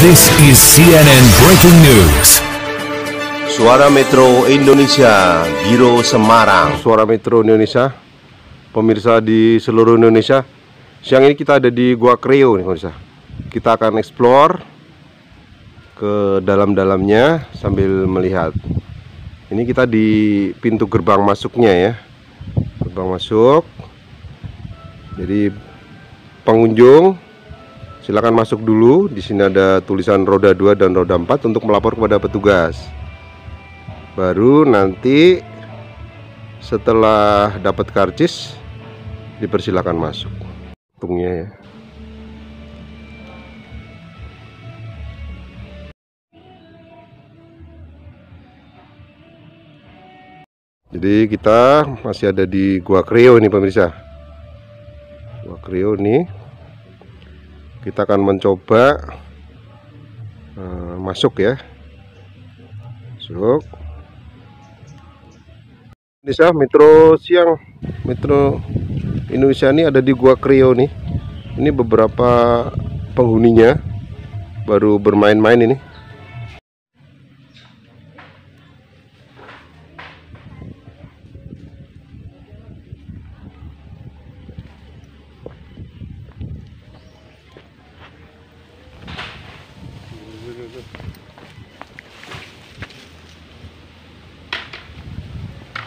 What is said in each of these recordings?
This is CNN Breaking News. Suara Metro Indonesia, Biro Semarang. Suara Metro Indonesia, pemirsa di seluruh Indonesia. Siang ini kita ada di Gua Kreo nih pemirsa. Kita akan explore ke dalam-dalamnya sambil melihat. Ini kita di pintu gerbang masuknya ya. Gerbang masuk. Jadi pengunjung silakan masuk dulu. Di sini ada tulisan roda 2 dan roda 4 untuk melapor kepada petugas. Baru nanti setelah dapat karcis dipersilakan masuk. Untungnya ya. Jadi kita masih ada di Gua Kreo nih pemirsa. Gua Kreo nih. Kita akan mencoba masuk ya. Masuk. Indonesia Metro siang. Metro Indonesia ini ada di Gua Kreo nih. Ini beberapa penghuninya baru bermain-main ini.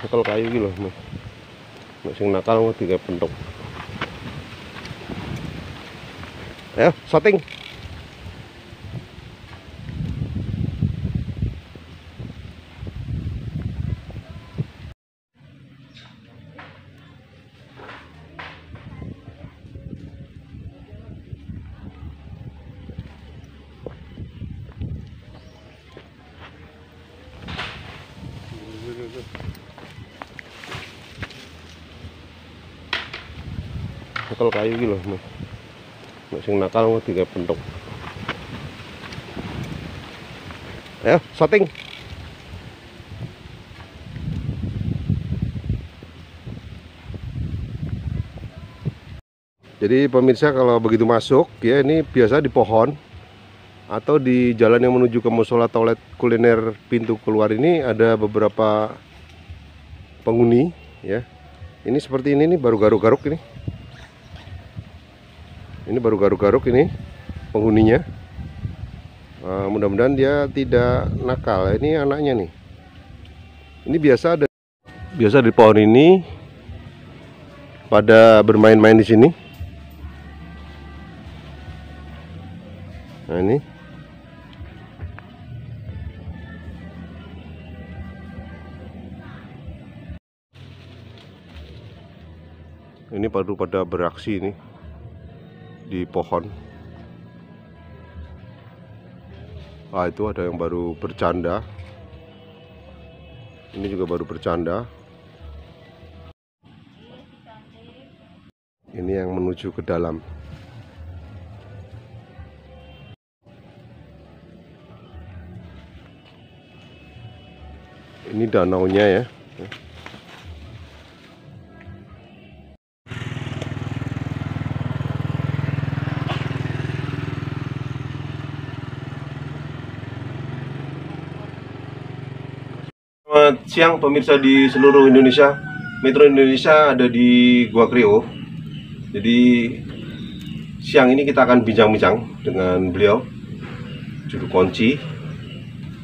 Nakal kayu gitu loh, masih nakal mau 3 pentok. Ayo, shooting. Nakal kayu gitu loh, masih nakal mau 3 pentok. Ayo, shooting. Jadi pemirsa kalau begitu masuk ya, ini biasa di pohon atau di jalan yang menuju ke musola toilet kuliner pintu keluar ini ada beberapa penghuni ya. Ini seperti ini nih, baru garuk-garuk ini. Ini baru garuk-garuk ini penghuninya. Mudah-mudahan dia tidak nakal. Ini anaknya nih. Ini biasa di pohon ini pada bermain-main di sini. Nah ini. Ini baru pada beraksi ini di pohon. Itu ada yang baru bercanda. Ini juga baru bercanda. Ini yang menuju ke dalam. Ini danaunya ya. Selamat siang pemirsa di seluruh Indonesia. Metro Indonesia ada di Gua Kreo. Jadi siang ini kita akan bincang-bincang dengan beliau, juru kunci,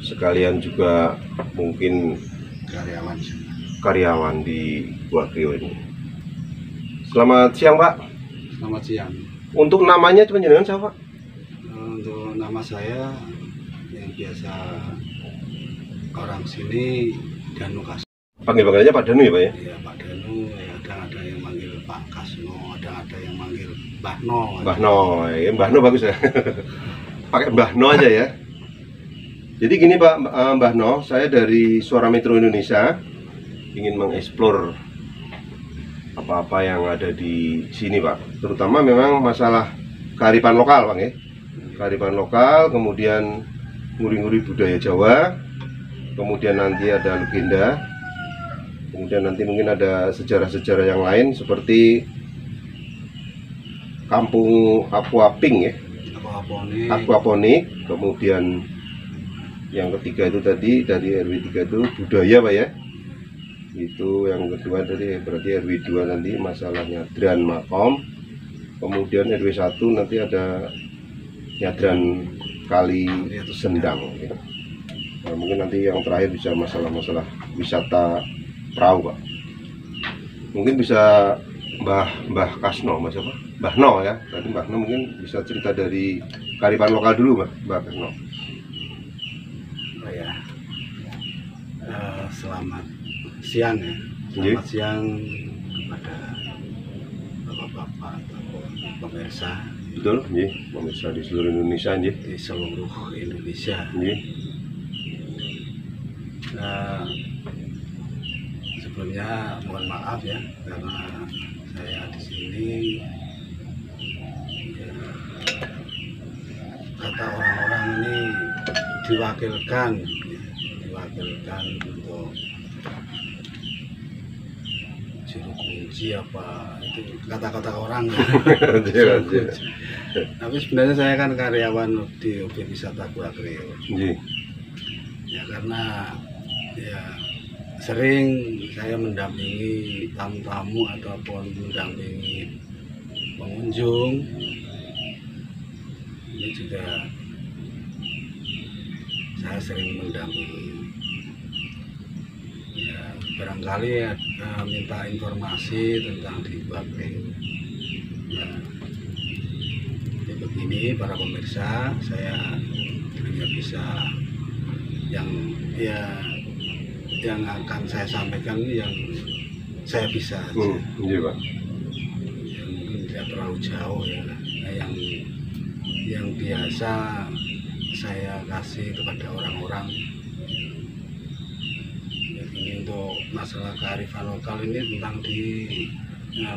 sekalian juga mungkin karyawan di Gua Kreo ini. Selamat siang Pak. Selamat siang. Untuk namanya cuma jenengan siapa Pak? Untuk nama saya yang biasa orang sini Danu Kasno. Panggil aja Pak Danu ya Pak ya? Iya Pak Danu, ya, ada yang manggil Pak Kasno, ada yang manggil Mbah No. Mbah No, ya, Mbah No bagus ya. Pakai Mbah No aja ya. Jadi gini Pak, Mbah No, saya dari Suara Metro Indonesia ingin mengeksplor apa-apa yang ada di sini Pak. Terutama memang masalah kearifan lokal Pak ya. Kearifan lokal, kemudian nguri-nguri budaya Jawa. Kemudian nanti ada legenda, kemudian nanti mungkin ada sejarah-sejarah yang lain seperti Kampung Aqua Pink ya. aquaponik, kemudian yang ketiga itu tadi dari RW 3 itu budaya Pak ya. Itu yang kedua tadi berarti RW 2 nanti masalah nyadran makom. Kemudian RW 1 nanti ada nyadran kali sendang ya. Nah, mungkin nanti yang terakhir bisa masalah-masalah wisata perahu Pak. Mungkin bisa Mbah Kasno, Mas apa? Mbah No ya. Tadi Mbah No mungkin bisa cerita dari kearifan lokal dulu Mbah Kasno. Oh ya, selamat siang ya. Selamat siang kepada bapak-bapak ataupun pemirsa. Betul, nih, pemirsa di seluruh Indonesia nih. Di seluruh Indonesia. Nih. Sebelumnya mohon maaf ya karena saya di sini ya, kata orang-orang ini diwakilkan untuk juru kunci apa itu kata-kata orang ya. Tapi sebenarnya saya kan karyawan di objek wisata Gua Kreo ya, karena ya sering saya mendampingi tamu-tamu ataupun mendampingi pengunjung. Ini juga saya sering mendampingi ya, barangkali ya, minta informasi tentang di Gua Kreo ya. Jadi begini para pemirsa, saya hanya bisa yang akan saya sampaikan yang saya bisa aja. Iya Pak. Ya, mungkin tidak terlalu jauh ya. Nah, yang biasa saya kasih kepada orang-orang. Jadi untuk masalah kearifan lokal ini tentang di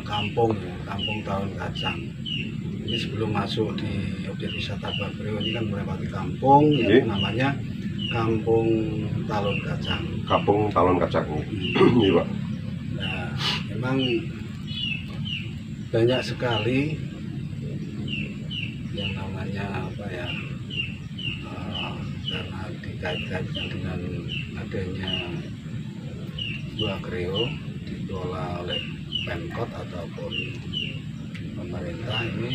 kampung ya, kampung Talon Kacang. Ini sebelum masuk di objek wisata Gua Kreo ini kan melewati kampung yang namanya Kampung Talon Kacang. Kampung Talon Kacang. Iya Pak. Nah, memang banyak sekali yang namanya apa ya, karena dikait-kaitkan dengan adanya Gua Kreo dikelola oleh Pemkot ataupun pemerintah ini.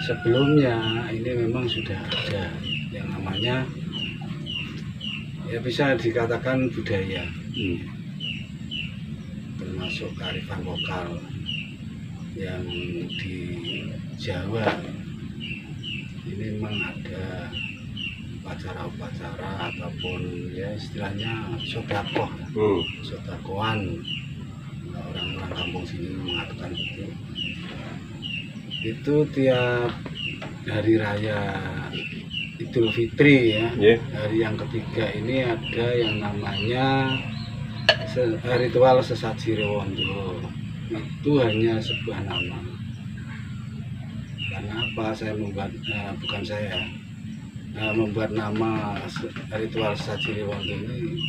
Sebelumnya ini memang sudah ada yang namanya ya bisa dikatakan budaya, termasuk kearifan lokal yang di Jawa ini memang ada upacara-upacara ataupun ya istilahnya sodakoh, sodakohan, orang-orang kampung sini mengatakan itu tiap hari raya Idul Fitri ya, hari yang ketiga ini ada yang namanya ritual sesaji rewondo. Itu hanya sebuah nama. Karena apa saya membuat membuat nama ritual sesaji rewondo ini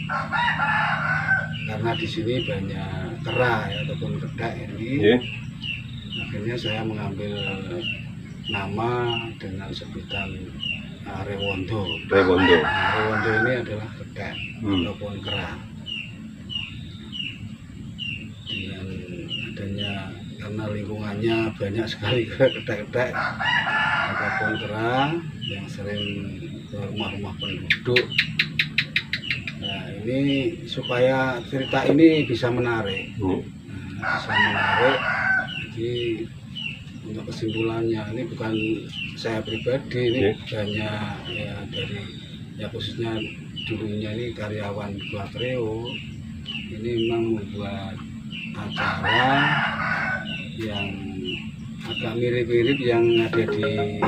karena di sini banyak kera ya, ataupun kedak ini. Akhirnya saya mengambil nama dengan sebutan rewondo. Rewondo ini adalah kedak ataupun kera. Dengan adanya karena lingkungannya banyak sekali kedak-kedak ataupun kera yang sering ke rumah-rumah penduduk. Nah, ini supaya cerita ini bisa menarik. Bisa menarik. Jadi untuk kesimpulannya ini bukan saya pribadi, ini banyak ya dari ya khususnya dulunya ini karyawan Gua Kreo ini memang membuat acara yang agak mirip-mirip yang ada di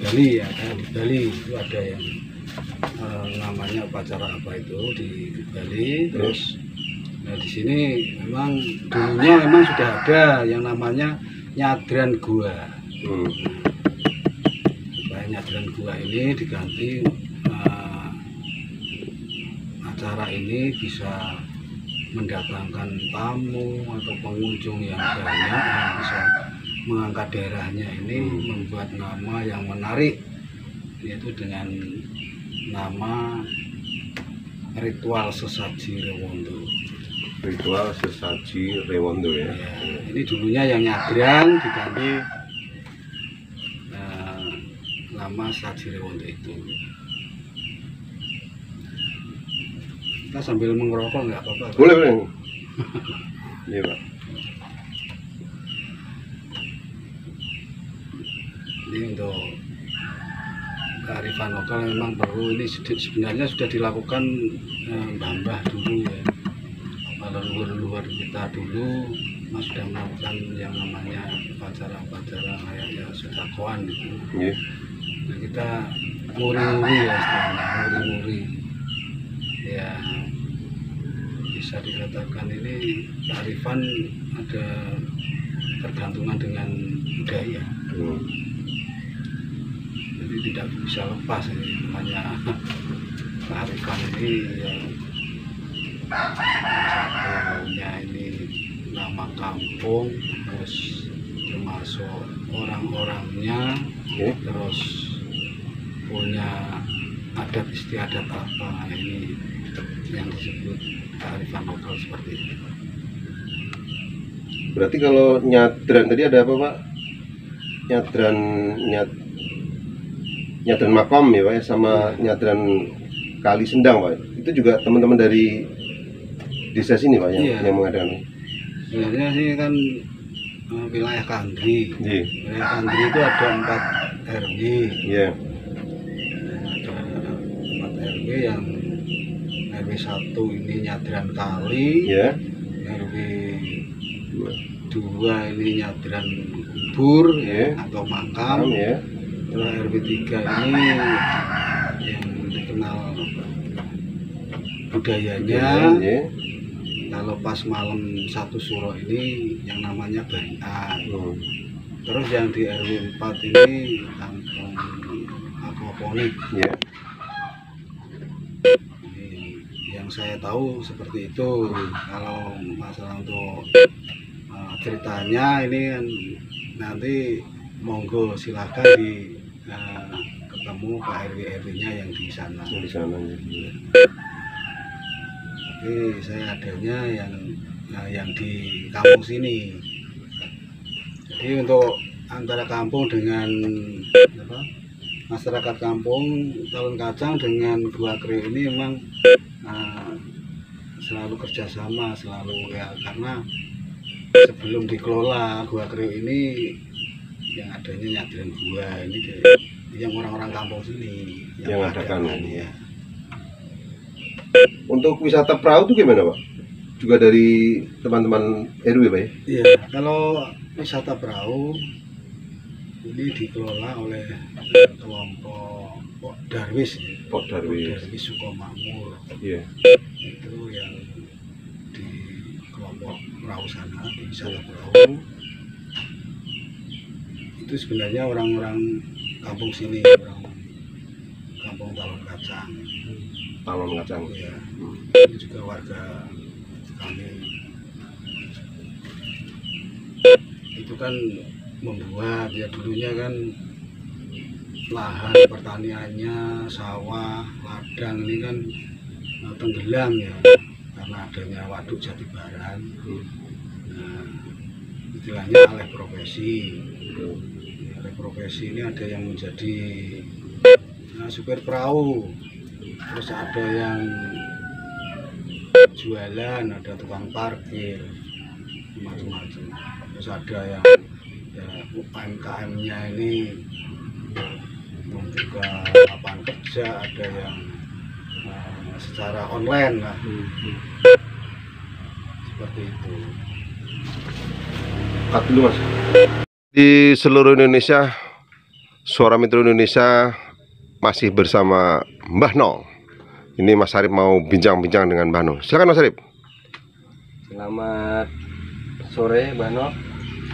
Bali ya, kan di Bali itu ada yang namanya upacara apa itu di Bali. Terus nah di sini memang dulunya memang sudah ada yang namanya nyadran gua. Supaya nyadran gua ini diganti acara ini bisa mendatangkan tamu atau pengunjung yang banyak yang bisa mengangkat daerahnya ini, membuat nama yang menarik, yaitu dengan nama Ritual Sesaji Rewondo. Ritual Sesaji Rewondo ya. Ya, ini dulunya yang Nyadran diganti nama Sesaji Rewondo itu. Kita sambil mengerokok nggak apa-apa? Boleh, boleh. Iya, Pak. Ini untuk kearifan lokal memang perlu, ini sebenarnya sudah dilakukan mbah-mbah dulu ya. Kalau leluhur kita dulu sudah melakukan yang namanya upacara-upacara kayak ya sedakoan gitu. Iya. Nah, kita nguri-nguri ya istilahnya, nguri-nguri ya, bisa dikatakan ini kearifan ada tergantungan dengan budaya. Jadi tidak bisa lepas ini, namanya kearifan ini ya. Satunya ini nama kampung, terus termasuk orang-orangnya, terus punya adat istiadat apa, ini yang disebut kearifan lokal seperti itu. Berarti kalau Nyadran tadi ada apa, Pak? Nyadran Makom ya, Pak, ya, sama Nyadran Kali Sendang, Pak. Itu juga teman-teman dari desa sini, Pak, yang mengadakan. Sebenarnya sih kan wilayah Kandri. Iya. Wilayah Kandri itu ada 4 RW. Iya. Ada 4 RW yang RW 1 ini Nyadran Kali. Iya. RW 2 ini Nyadran Kubur atau makam. Iya. Terus RW 3 ini yang dikenal budayanya. Iya. Kalau pas malam 1 Suro ini yang namanya barian. Terus yang di RW 4 ini kampung aquaponik. Iya. Yang saya tahu seperti itu. Kalau masalah untuk ceritanya ini kan nanti monggo silakan ketemu Pak RW-nya yang di sana. Di sana. Ya. Tapi saya adanya yang di kampung sini. Jadi untuk antara kampung dengan masyarakat kampung Talun Kacang dengan Gua Kreo ini memang selalu kerjasama, selalu ya, karena sebelum dikelola Gua Kreo ini yang adanya Nyadran Gua ini yang orang-orang kampung sini yang adakan ya. Untuk wisata perahu itu gimana, Pak? Juga dari teman-teman RW, Pak ya? Iya, kalau wisata perahu ini dikelola oleh kelompok Pok Darwis. Pok Darwis Sukomakmur. Iya. Itu yang di kelompok perahu sana, di wisata perahu. Itu sebenarnya orang-orang kampung sini, orang kampung Talun Kacang. Talun Kacang. Ya, ini juga warga kami. Itu kan membuat ya dulunya kan lahan pertaniannya, sawah, ladang ini kan tenggelam ya karena adanya waduk Jatibaran. Nah, istilahnya alih profesi. Alih profesi ini ada yang menjadi supir perahu. Terus ada yang jualan, ada tukang parkir, macam-macam. Terus ada yang UMKM-nya ini membuka lapangan kerja, ada yang secara online lah, seperti itu. Cut dulu, Mas. Di seluruh Indonesia, Suara Metro Indonesia masih bersama Mbah Nol. Ini Mas Arif mau bincang-bincang dengan Mbah Nol. Silakan, Mas Arif. Selamat sore, Mbah Nol.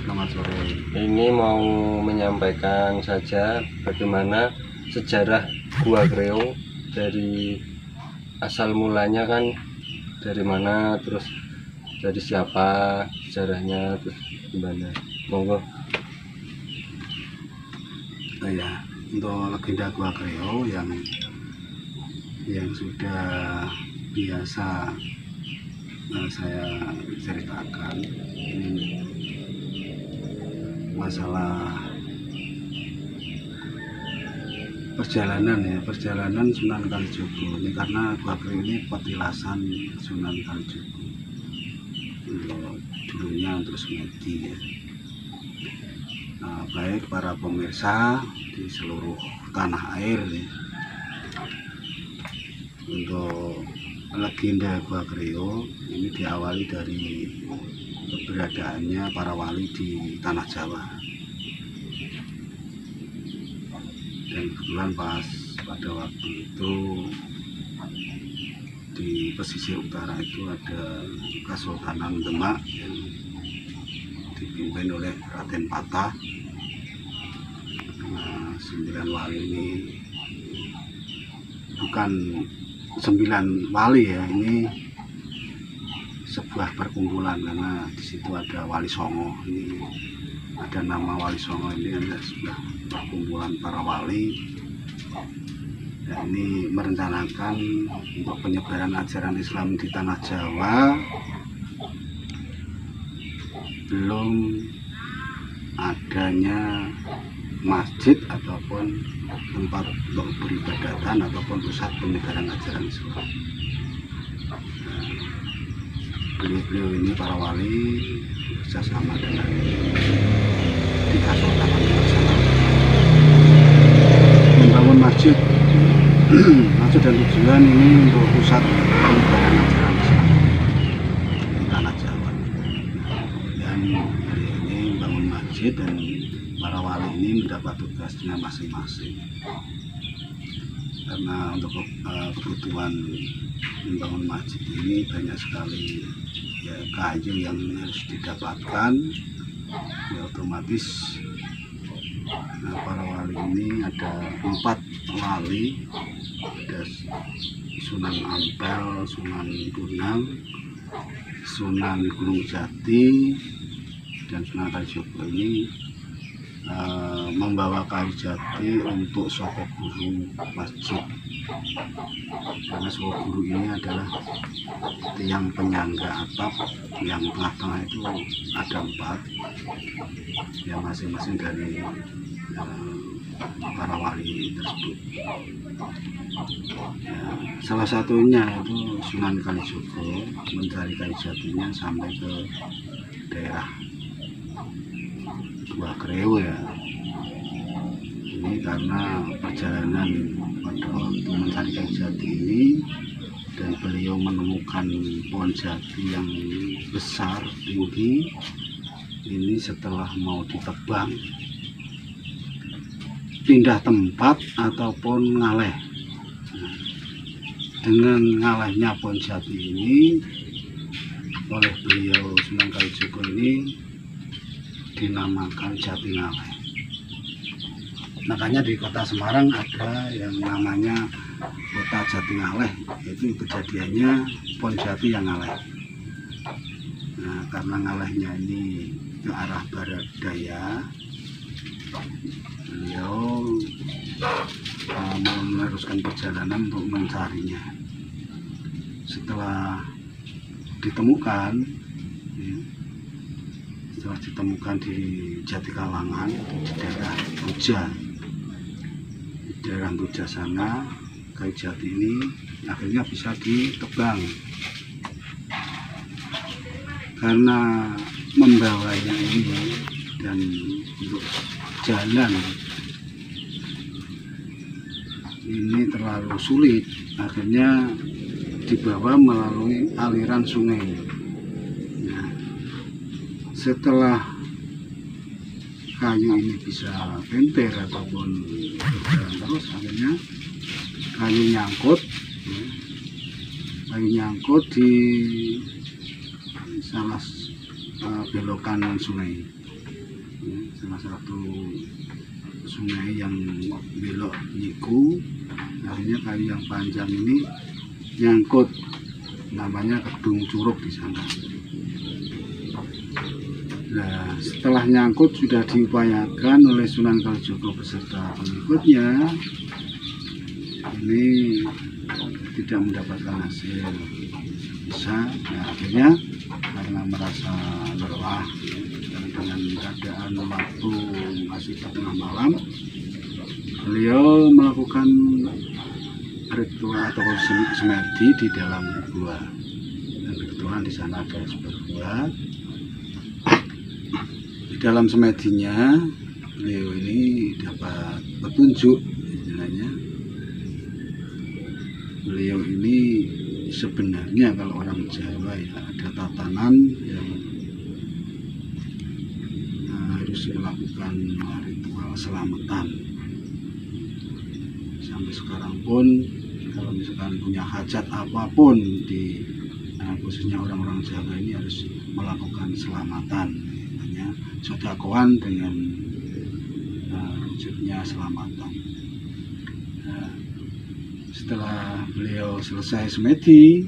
Selamat sore. Ini mau menyampaikan saja bagaimana sejarah Gua Kreo dari asal mulanya kan dari mana, terus dari siapa, sejarahnya, terus gimana? Monggo. Ya, untuk legenda Gua Kreo yang sudah biasa saya ceritakan, ini masalah perjalanan Sunan Kalijogo ini, karena Gua Kreo ini petilasan Sunan Kalijogo dulunya untuk semedi ya. Nah, baik para pemirsa di seluruh tanah air ya, untuk legenda Gua Kreo ini diawali dari keberadaannya para wali di tanah Jawa. Dan kebetulan pada waktu itu di pesisir utara itu ada Kesultanan Demak yang dipimpin oleh Raden Patah. Nah, 9 wali ini bukan 9 wali ya, ini sebuah perkumpulan, karena di situ ada Wali Songo. Ini ada nama Wali Songo, ini adalah sebuah perkumpulan para wali. Dan ini merencanakan untuk penyebaran ajaran Islam di tanah Jawa. Belum adanya masjid ataupun tempat untuk beribadatan ataupun pusat penyebaran ajaran Islam. Beliau ini para wali bekerjasama dengan 3 sultan membangun masjid. Maksud dan tujuan ini untuk pusat penyebaran ajaran Islam di tanah Jawa. Dan hari ini membangun masjid dan para wali ini mendapat tugasnya masing-masing. Karena untuk kebutuhan membangun masjid ini banyak sekali ya kayu yang harus didapatkan, ya otomatis. Nah, para wali ini ada 4 wali, ada Sunan Ampel, Sunan Bonang, Sunan Gunung Jati, dan Sunan Kalijogo ini membawa kayu jati untuk soko guru masjid. Karena soko guru ini adalah tiang penyangga atap yang tengah-tengah itu ada 4 yang masing-masing dari para wali tersebut. Ya, salah satunya itu Sunan Kalijogo mencari kayu jatinya sampai ke daerah Gua Kreo ya. Ini karena perjalanan pada waktu mencari kayu jati ini, dan beliau menemukan pohon jati yang besar tinggi ini. Setelah mau ditebang, pindah tempat ataupun ngaleh. Nah, dengan ngalehnya pohon jati ini oleh beliau Sunan Kalijogo ini dinamakan Jati Ngaleh. Makanya di kota Semarang ada yang namanya kota Jati Ngaleh, itu kejadiannya pohon jati yang ngaleh. Nah, karena ngalehnya ini ke arah barat daya, beliau meneruskan perjalanan untuk mencarinya. Setelah ditemukan di Jati Kalangan, di daerah Buja, sana, kayu jati ini akhirnya bisa ditebang. Karena membawanya ini dan untuk jalan ini terlalu sulit, akhirnya dibawa melalui aliran sungai. Nah, setelah kayu ini bisa penter ataupun berjalan terus, akhirnya kayu nyangkut di salah belokan sungai, salah satu sungai yang belok Yiku. Akhirnya kayu yang panjang ini nyangkut, namanya Kedung Curug di sana. Nah, setelah nyangkut sudah diupayakan oleh Sunan Kalijogo beserta pengikutnya, ini tidak mendapatkan hasil. Bisa, nah, akhirnya karena merasa lelah dan dengan keadaan waktu masih tengah malam, beliau melakukan ritual atau semedi di dalam gua. Dan kebetulan di sana ada sebuah gua. Di dalam semedinya, beliau ini dapat petunjuk, istilahnya. Beliau ini sebenarnya kalau orang Jawa ya ada tatanan yang harus melakukan ritual selamatan. Sampai sekarang pun kalau misalkan punya hajat apapun di khususnya orang-orang Jawa ini harus melakukan selamatan, hanya sodakoan dengan wujudnya selamatan. Setelah beliau selesai semedi,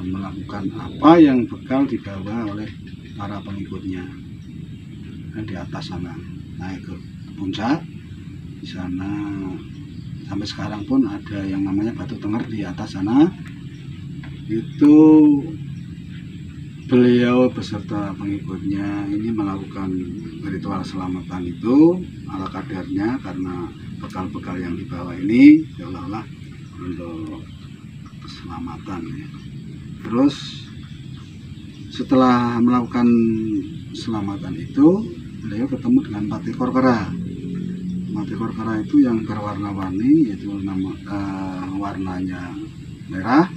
melakukan apa yang bekal dibawa oleh para pengikutnya. Di atas sana naik ke puncak, di sana sampai sekarang pun ada yang namanya Batu Tenger di atas sana. Itu beliau beserta pengikutnya ini melakukan ritual selamatan itu ala kadarnya, karena bekal-bekal yang dibawa ini seolah-olah untuk keselamatan ya. Terus setelah melakukan selamatan itu, beliau ketemu dengan empat ekor kera. Empat ekor kera itu yang berwarna-warni, yaitu warnanya merah,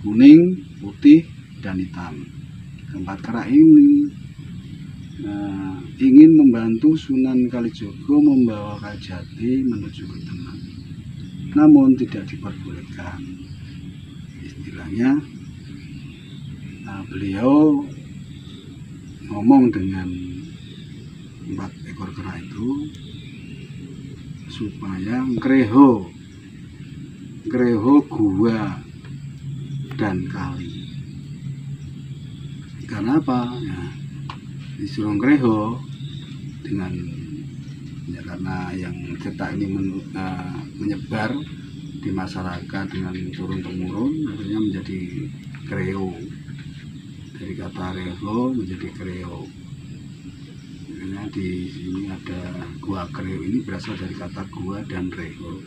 kuning, putih, dan hitam. Empat kera ini ingin membantu Sunan Kalijogo membawa Kalijati menuju ke Demak, namun tidak diperbolehkan. Istilahnya, beliau ngomong dengan empat ekor kera itu supaya ngreho gua dan kali. Karena apa? Ya, disuruh ngreho dengan ya, karena yang cerita ini menyebar di masyarakat dengan turun temurun, akhirnya menjadi kreo. Dari kata reho menjadi kreo. Makanya di sini ada gua kreo, ini berasal dari kata gua dan reho.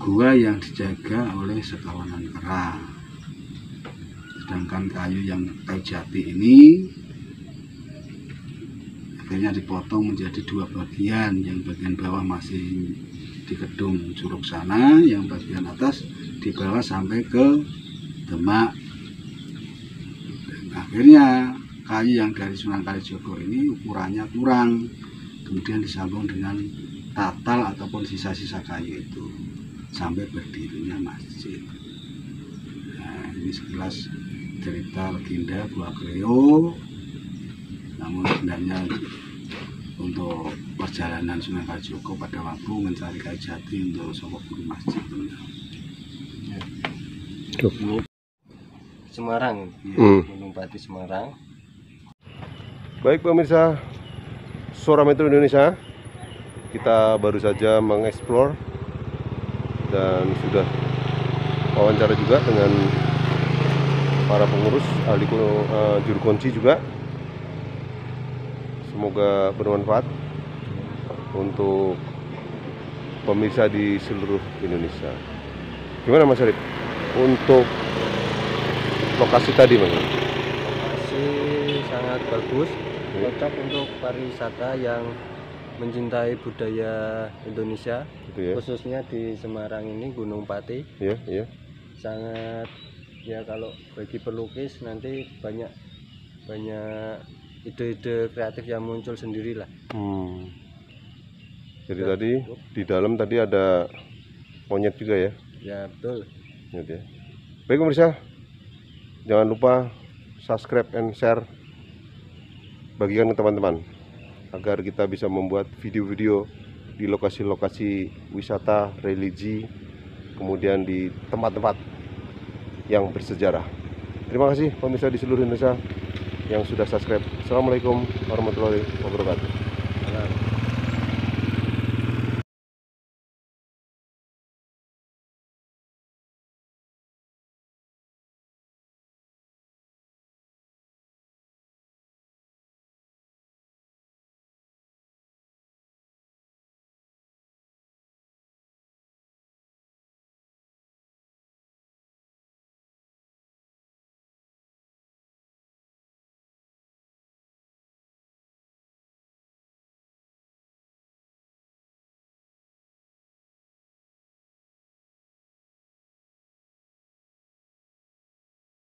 Gua yang dijaga oleh sekawanan kera, sedangkan kayu jati ini akhirnya dipotong menjadi dua bagian. Yang bagian bawah masih di gedung Curug sana, yang bagian atas dibawa sampai ke Demak. Dan akhirnya kayu yang dari Sunan Kalijogo ini ukurannya kurang, kemudian disambung dengan tatal ataupun sisa-sisa kayu itu sampai berdirinya masjid. Nah, ini sekilas cerita legenda Gua Kreo. Namun sebenarnya untuk perjalanan Sunan Kalijogo pada waktu mencari Kalijati untuk sosok guru masjid. Semarang, Gunung Pati Semarang. Baik pemirsa Suara Metro Indonesia, kita baru saja mengeksplor dan sudah wawancara juga dengan para pengurus ahli juru kunci juga. Semoga bermanfaat untuk pemirsa di seluruh Indonesia. Gimana Mas Arif untuk lokasi tadi Mas? Lokasi sangat bagus, cocok untuk pariwisata yang mencintai budaya Indonesia, gitu ya? Khususnya di Semarang ini Gunung Pati. Iya, iya. Sangat ya, kalau bagi pelukis nanti banyak ide-ide kreatif yang muncul sendirilah. Jadi ya, tadi di dalam tadi ada monyet juga ya? Ya betul. Ya. Baik pemirsa, jangan lupa subscribe and share, bagikan ke teman-teman agar kita bisa membuat video-video di lokasi-lokasi wisata religi, kemudian di tempat-tempat yang bersejarah. Terima kasih pemirsa di seluruh Indonesia yang sudah subscribe. Assalamualaikum warahmatullahi wabarakatuh.